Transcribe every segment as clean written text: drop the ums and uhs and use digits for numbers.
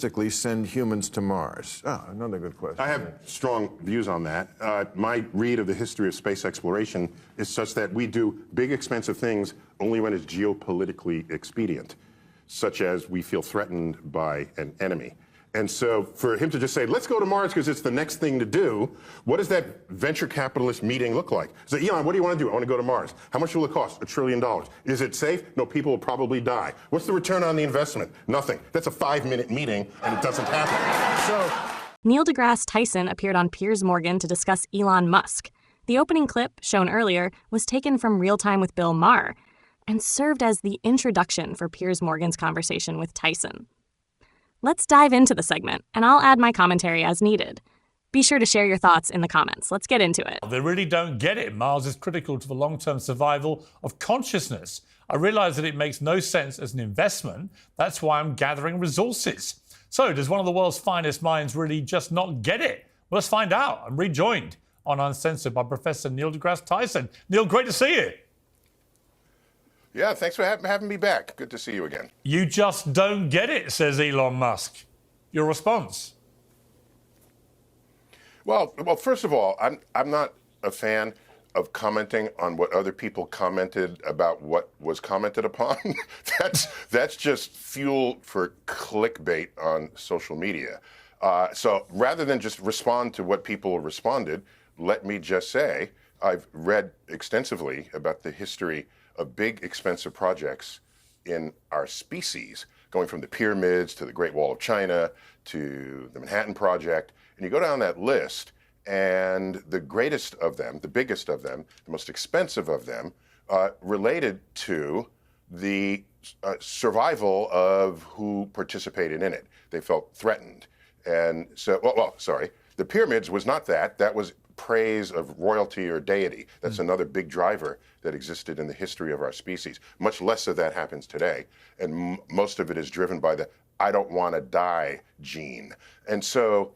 realistically send humans to Mars? Ah, another good question. I have strong views on that. My read of the history of space exploration is such that we do big, expensive things only when it's geopolitically expedient, such as we feel threatened by an enemy. And so for him to just say, let's go to Mars because it's the next thing to do, what does that venture capitalist meeting look like? So, Elon, what do you want to do? I want to go to Mars. How much will it cost? $1 trillion. Is it safe? No, people will probably die. What's the return on the investment? Nothing. That's a 5-minute meeting, and it doesn't happen. So Neil deGrasse Tyson appeared on Piers Morgan to discuss Elon Musk. The opening clip, shown earlier, was taken from Real Time with Bill Maher and served as the introduction for Piers Morgan's conversation with Tyson. Let's dive into the segment, and I'll add my commentary as needed. Be sure to share your thoughts in the comments. Let's get into it. They really don't get it. Mars is critical to the long-term survival of consciousness. I realize that it makes no sense as an investment. That's why I'm gathering resources. So does one of the world's finest minds really just not get it? Well, let's find out. I'm rejoined on Uncensored by Professor Neil deGrasse Tyson. Neil, great to see you. yeah, thanks for having me back. Good to see you again. You just don't get it, says Elon Musk. Your response? Well, first of all, I'm not a fan of commenting on what other people commented about what was commented upon. that's just fuel for clickbait on social media. So rather than just respond to what people responded, let me just say I've read extensively about the history of big, expensive projects in our species, going from the pyramids to the Great Wall of China to the Manhattan Project. And you go down that list, and the greatest of them, the biggest of them, the most expensive of them, related to the survival of who participated in it. They felt threatened. And so, sorry, the pyramids was not that. That was praise of royalty or deity. That's another big driver that existed in the history of our species. Much less of that happens today. And most of it is driven by the I don't want to die gene. And so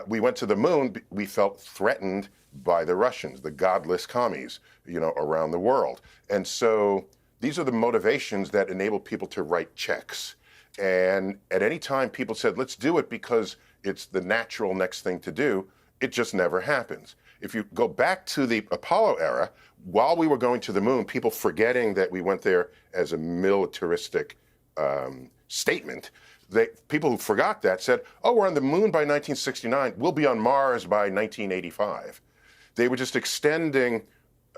we went to the moon. We felt threatened by the Russians, the godless commies, around the world. And so these are the motivations that enable people to write checks. And at any time people said, let's do it because it's the natural next thing to do, it just never happens. If you go back to the Apollo era, while we were going to the moon, people forgetting that we went there as a militaristic statement, people who forgot that said, oh, we're on the moon by 1969, we'll be on Mars by 1985. They were just extending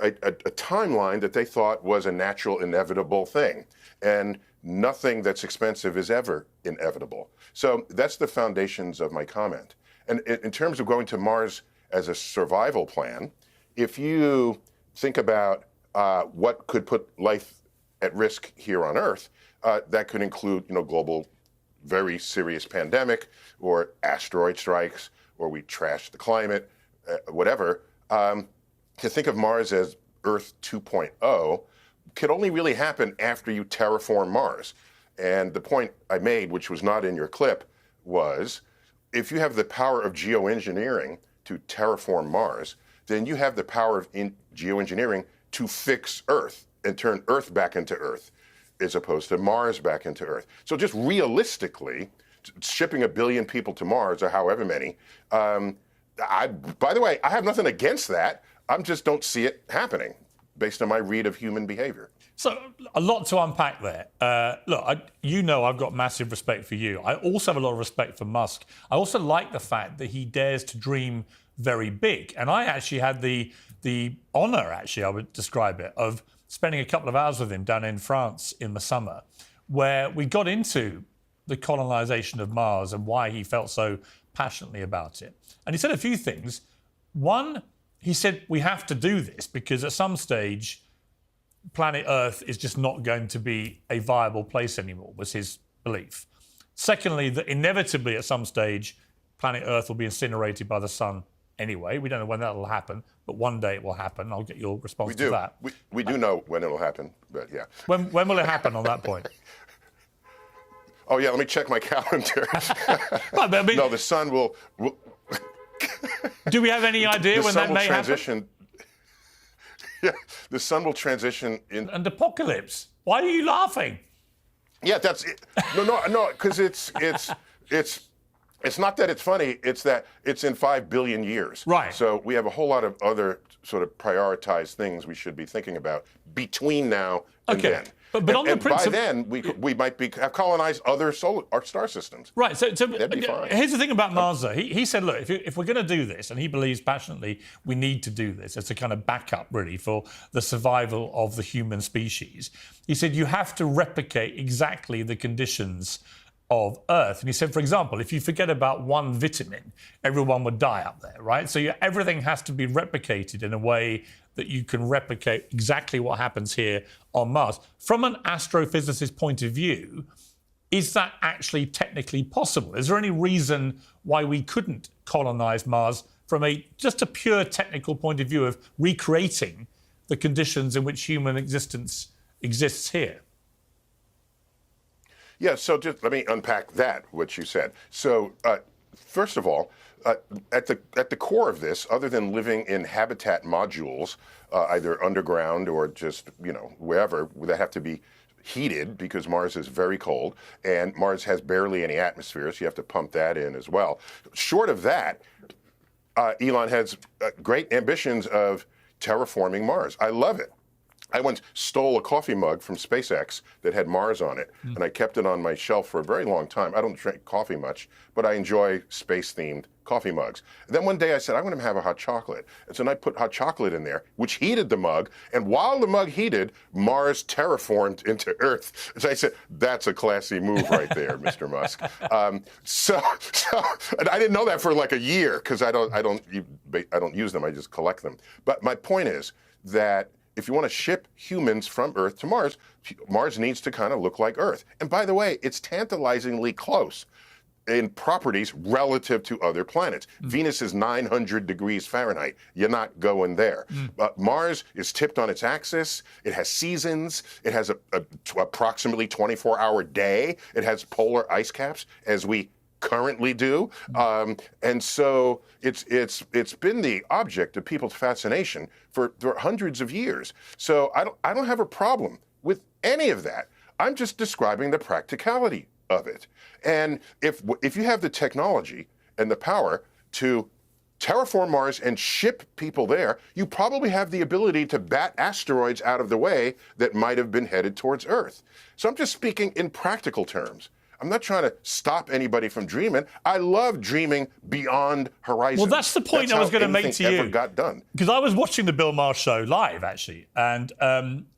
a timeline that they thought was a natural, inevitable thing. And nothing that's expensive is ever inevitable. So that's the foundations of my comment. And in terms of going to Mars as a survival plan, if you think about what could put life at risk here on Earth, that could include, global, very serious pandemic, or asteroid strikes, or we trash the climate, whatever. To think of Mars as Earth 2.0 could only really happen after you terraform Mars. And the point I made, which was not in your clip, was if you have the power of geoengineering to terraform Mars, then you have the power of geoengineering to fix Earth and turn Earth back into Earth, as opposed to Mars back into Earth. So just realistically, shipping 1 billion people to Mars, or however many, by the way, I have nothing against that. I just don't see it happening based on my read of human behavior. So a lot to unpack there. Look, I've got massive respect for you. I also have a lot of respect for Musk. I also like the fact that he dares to dream very big. And I actually had the honor, I would describe it, of spending a couple of hours with him down in France in the summer, where we got into the colonization of Mars and why he felt so passionately about it. And he said a few things. One, he said, we have to do this because at some stage, planet Earth is just not going to be a viable place anymore, was his belief. Secondly, that inevitably at some stage, planet Earth will be incinerated by the sun anyway. We don't know when that will happen, but one day it will happen. I'll get your response to that. We do know when it will happen, but yeah. When will it happen on that point? Oh, yeah, let me check my calendar. Well, I mean, no, the sun will do we have any idea when that may happen? Yeah, the sun will transition in... And apocalypse. Why are you laughing? Yeah, that's it. No, because it's not that it's funny. It's that it's in 5 billion years. Right. So we have a whole lot of other sort of prioritized things we should be thinking about between now and then. But on the principle, by then we might have colonized other star systems. Right. So that'd be fine. Here's the thing about Mars, though. He said, look, if we're going to do this, and he believes passionately we need to do this as a kind of backup, really, for the survival of the human species. He said you have to replicate exactly the conditions of Earth. And he said, for example, if you forget about one vitamin, everyone would die up there, right? So everything has to be replicated in a way that you can replicate exactly what happens here on Mars. From an astrophysicist point of view, is that actually technically possible? Is there any reason why we couldn't colonize Mars from just a pure technical point of view of recreating the conditions in which human existence exists here? Yeah, so just let me unpack what you said. So first of all, at the core of this, other than living in habitat modules, either underground or just wherever, that have to be heated because Mars is very cold, and Mars has barely any atmosphere, so you have to pump that in as well. Short of that, Elon has great ambitions of terraforming Mars. I love it. I once stole a coffee mug from SpaceX that had Mars on it, and I kept it on my shelf for a very long time. I don't drink coffee much, but I enjoy space-themed coffee mugs. And then one day I said, I'm going to have a hot chocolate. And so I put hot chocolate in there, which heated the mug. And while the mug heated, Mars terraformed into Earth. So I said, that's a classy move right there, Mr. Musk. So and I didn't know that for like a year because I don't use them. I just collect them. But my point is that if you want to ship humans from Earth to Mars, Mars needs to kind of look like Earth. And by the way, it's tantalizingly close in properties relative to other planets. Venus is 900 degrees Fahrenheit. You're not going there. But Mars is tipped on its axis. It has seasons. It has a approximately 24-hour day. It has polar ice caps, as we currently do. And so it's been the object of people's fascination for hundreds of years. So I don't have a problem with any of that. I'm just describing the practicality of it. And if you have the technology and the power to terraform Mars and ship people there, you probably have the ability to bat asteroids out of the way that might have been headed towards Earth. So I'm just speaking in practical terms. I'm not trying to stop anybody from dreaming. I love dreaming beyond horizons. Well, that's the point I was going to make to you. Ever got done. Because I was watching the Bill Maher show live, actually, and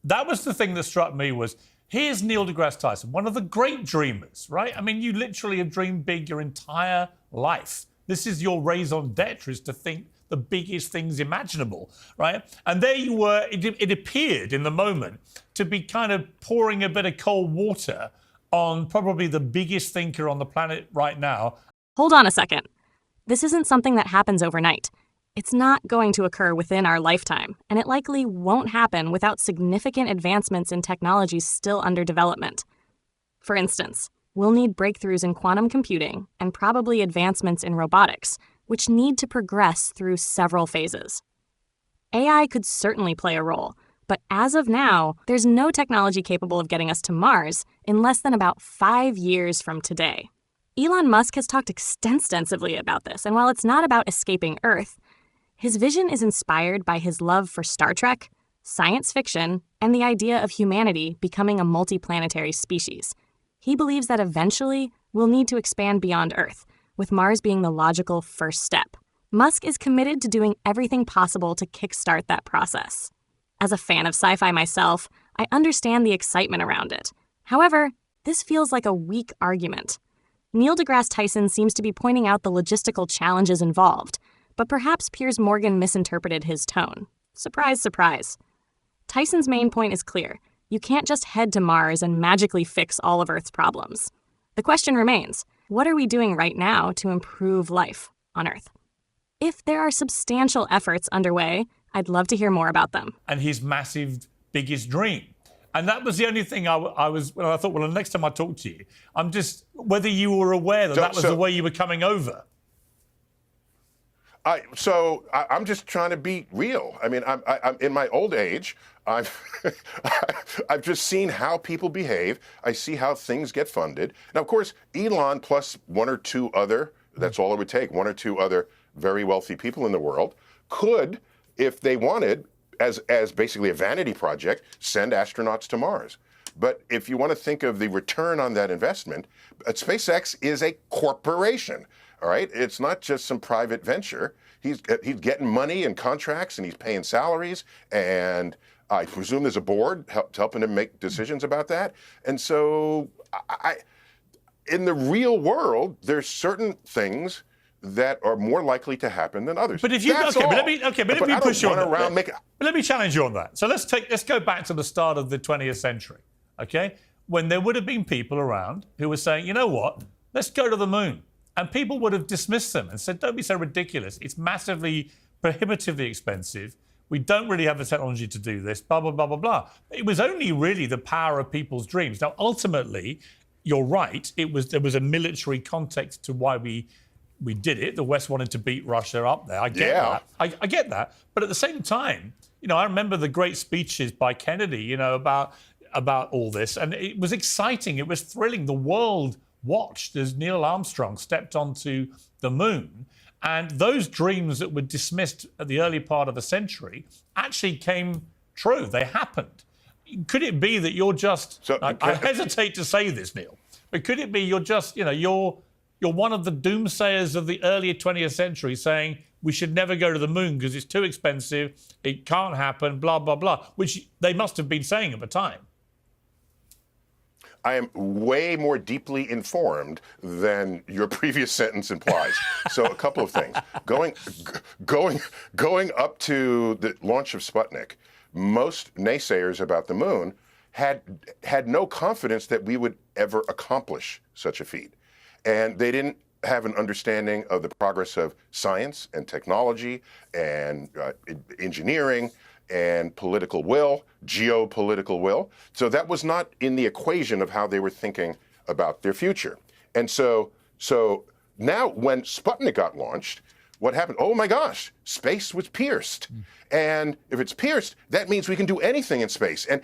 that was the thing that struck me was, here's Neil deGrasse Tyson, one of the great dreamers, right? I mean, you literally have dreamed big your entire life. This is your raison d'etre, is to think the biggest things imaginable, right? And there you were, it appeared in the moment to be kind of pouring a bit of cold water on probably the biggest thinker on the planet right now. Hold on a second. This isn't something that happens overnight. It's not going to occur within our lifetime, and it likely won't happen without significant advancements in technologies still under development. For instance, we'll need breakthroughs in quantum computing and probably advancements in robotics, which need to progress through several phases. AI could certainly play a role, but as of now, there's no technology capable of getting us to Mars in less than about 5 years from today. Elon Musk has talked extensively about this, and while it's not about escaping Earth, his vision is inspired by his love for Star Trek, science fiction, and the idea of humanity becoming a multiplanetary species. He believes that eventually we'll need to expand beyond Earth, with Mars being the logical first step. Musk is committed to doing everything possible to kickstart that process. As a fan of sci-fi myself, I understand the excitement around it. However, this feels like a weak argument. Neil deGrasse Tyson seems to be pointing out the logistical challenges involved, but perhaps Piers Morgan misinterpreted his tone. Surprise, surprise. Tyson's main point is clear. You can't just head to Mars and magically fix all of Earth's problems. The question remains, what are we doing right now to improve life on Earth? If there are substantial efforts underway, I'd love to hear more about them. And his massive, biggest dream. And that was the only thing I thought, well, the next time I talk to you, I'm just, whether you were aware that that was the way you were coming over. I'm just trying to be real. I mean, I'm in my old age. I've I've just seen how people behave. I see how things get funded. Now, of course, Elon plus one or two other, that's all it would take, one or two other very wealthy people in the world could, if they wanted, as basically a vanity project, send astronauts to Mars. But if you want to think of the return on that investment, SpaceX is a corporation. All right, it's not just some private venture. He's getting money and contracts, and he's paying salaries, and I presume there's a board helping him make decisions about that. And so, in the real world, there's certain things that are more likely to happen than others. But if you That's but all. let me push you on that. But let me challenge you on that. So let's go back to the start of the 20th century, okay? When there would have been people around who were saying, you know what, let's go to the moon. And people would have dismissed them and said, don't be so ridiculous. It's massively, prohibitively expensive. We don't really have the technology to do this, blah, blah, blah, blah, blah. It was only really the power of people's dreams. Now, ultimately, you're right. There was a military context to why we did it. The West wanted to beat Russia up there. I get that. I get that. But at the same time, I remember the great speeches by Kennedy, about all this. And it was exciting. It was thrilling. The world watched as Neil Armstrong stepped onto the moon. And those dreams that were dismissed at the early part of the century actually came true. They happened. Could it be that you're just, I hesitate to say this, Neil, but could it be you're just, you're one of the doomsayers of the earlier 20th century saying we should never go to the moon because it's too expensive, it can't happen, blah, blah, blah, which they must have been saying at the time. I am way more deeply informed than your previous sentence implies. So a couple of things. Going up to the launch of Sputnik, most naysayers about the moon had no confidence that we would ever accomplish such a feat. And they didn't have an understanding of the progress of science and technology and engineering and political will, geopolitical will. So that was not in the equation of how they were thinking about their future. And so now when Sputnik got launched, what happened? Oh my gosh, space was pierced. And if it's pierced, that means we can do anything in space. And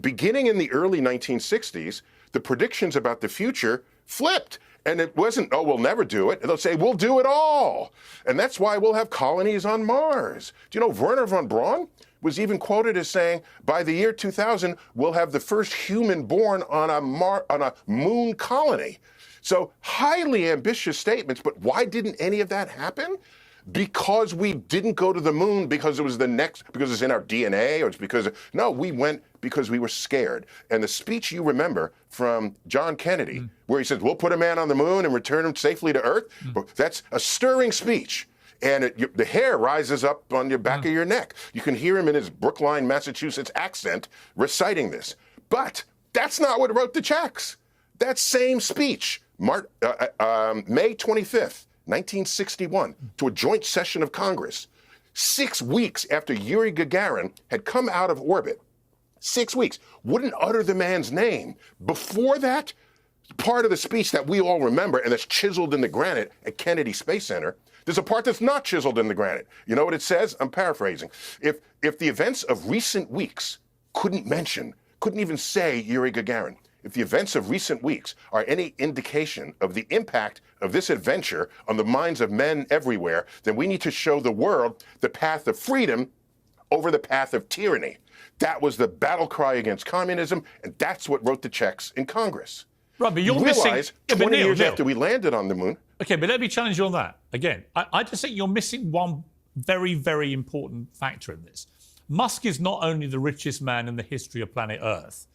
beginning in the early 1960s, the predictions about the future flipped. And it wasn't, oh, we'll never do it. They'll say, we'll do it all. And that's why we'll have colonies on Mars. Do you know Wernher von Braun was even quoted as saying, by the year 2000, we'll have the first human born on a moon colony. So highly ambitious statements, but why didn't any of that happen? Because we didn't go to the moon because it was because it's in our DNA, or it's no, we went because we were scared. And the speech you remember from John Kennedy, where he says, we'll put a man on the moon and return him safely to Earth, that's a stirring speech. And the hair rises up on your back of your neck. You can hear him in his Brookline, Massachusetts accent reciting this. But that's not what wrote the checks. That same speech, May 25th, 1961, to a joint session of Congress, 6 weeks after Yuri Gagarin had come out of orbit, 6 weeks, wouldn't utter the man's name. Before that, part of the speech that we all remember and that's chiseled in the granite at Kennedy Space Center, there's a part that's not chiseled in the granite. You know what it says? I'm paraphrasing. If the events of recent weeks couldn't even say Yuri Gagarin, if the events of recent weeks are any indication of the impact of this adventure on the minds of men everywhere, then we need to show the world the path of freedom over the path of tyranny. That was the battle cry against communism, and that's what wrote the checks in Congress. Right, but you're realize missing 20 years after we landed on the moon. Okay, but let me challenge you on that. Again, I just think you're missing one very, very important factor in this. Musk is not only the richest man in the history of planet Earth,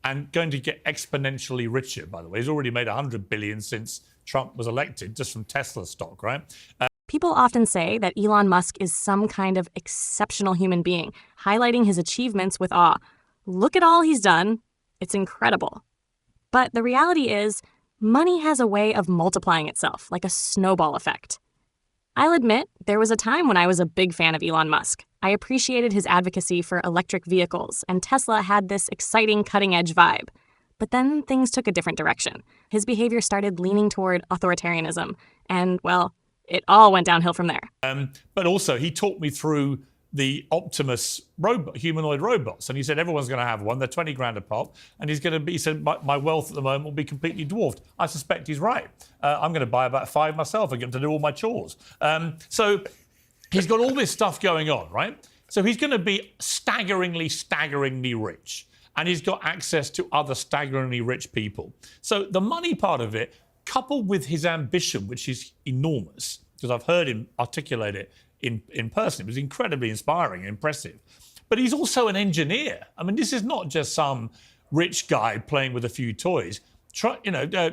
and going to get exponentially richer, by the way. He's already made $100 billion since Trump was elected, just from Tesla stock, right? People often say that Elon Musk is some kind of exceptional human being, highlighting his achievements with awe. Look at all he's done. It's incredible. But the reality is, money has a way of multiplying itself, like a snowball effect. I'll admit, there was a time when I was a big fan of Elon Musk. I appreciated his advocacy for electric vehicles, and Tesla had this exciting cutting-edge vibe. But then things took a different direction. His behavior started leaning toward authoritarianism, and, well, It all went downhill from there. But also, he talked me through the Optimus humanoid robots, and he said everyone's going to have one. They're 20 grand a pop, and he said my wealth at the moment will be completely dwarfed. I suspect he's right. I'm going to buy about 5 myself and get them to do all my chores. So he's got all this stuff going on, right? So he's going to be staggeringly rich, and he's got access to other staggeringly rich people. So the money part of it, coupled with his ambition, which is enormous, because I've heard him articulate it in person. It was incredibly inspiring and impressive. But he's also an engineer. I mean, this is not just some rich guy playing with a few toys.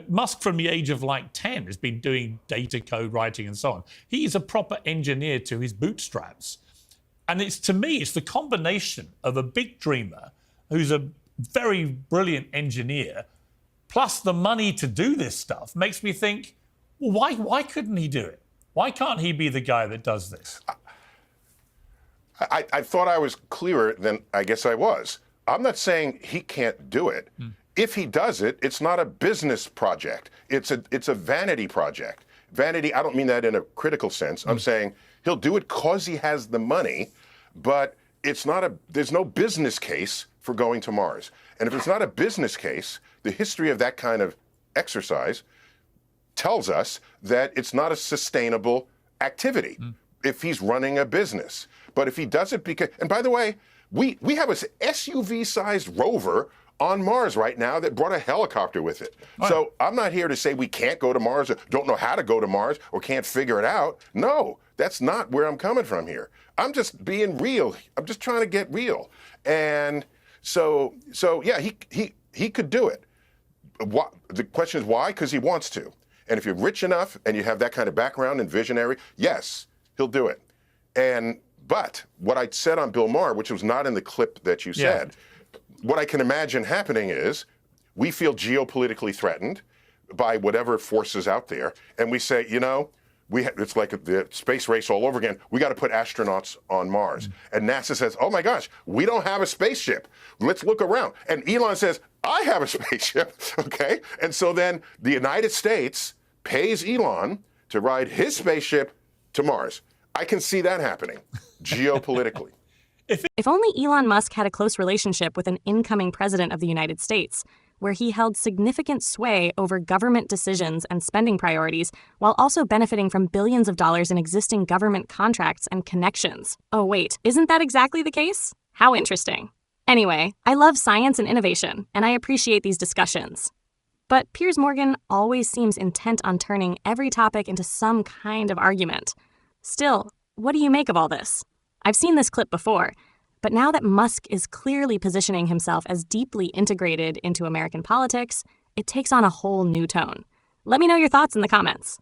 Musk from the age of like 10 has been doing data code writing and so on. He is a proper engineer to his bootstraps. And to me, it's the combination of a big dreamer who's a very brilliant engineer, plus the money to do this stuff, makes me think, well, why couldn't he do it? Why can't he be the guy that does this? I thought I was clearer than I guess I was. I'm not saying he can't do it. If he does it, it's not a business project. It's a vanity project. Vanity, I don't mean that in a critical sense. I'm saying he'll do it because he has the money, but there's no business case for going to Mars. And if it's not a business case, the history of that kind of exercise tells us that it's not a sustainable activity if he's running a business. But if he does it because, and by the way, we have a SUV-sized rover on Mars right now that brought a helicopter with it. Right. So I'm not here to say we can't go to Mars or don't know how to go to Mars or can't figure it out. No, that's not where I'm coming from here. I'm just being real. I'm just trying to get real. And so yeah, he could do it. The question is why? Because he wants to. And if you're rich enough and you have that kind of background and visionary, yes, he'll do it. But what I said on Bill Maher, which was not in the clip that you said, what I can imagine happening is we feel geopolitically threatened by whatever forces out there, and we say, it's like the space race all over again. We got to put astronauts on Mars. And NASA says, oh my gosh, we don't have a spaceship. Let's look around. And Elon says, I have a spaceship, okay? And so then the United States pays Elon to ride his spaceship to Mars. I can see that happening geopolitically. If only Elon Musk had a close relationship with an incoming president of the United States, where he held significant sway over government decisions and spending priorities, while also benefiting from billions of dollars in existing government contracts and connections. Oh wait, isn't that exactly the case? How interesting. Anyway, I love science and innovation, and I appreciate these discussions. But Piers Morgan always seems intent on turning every topic into some kind of argument. Still, what do you make of all this? I've seen this clip before, but now that Musk is clearly positioning himself as deeply integrated into American politics, it takes on a whole new tone. Let me know your thoughts in the comments.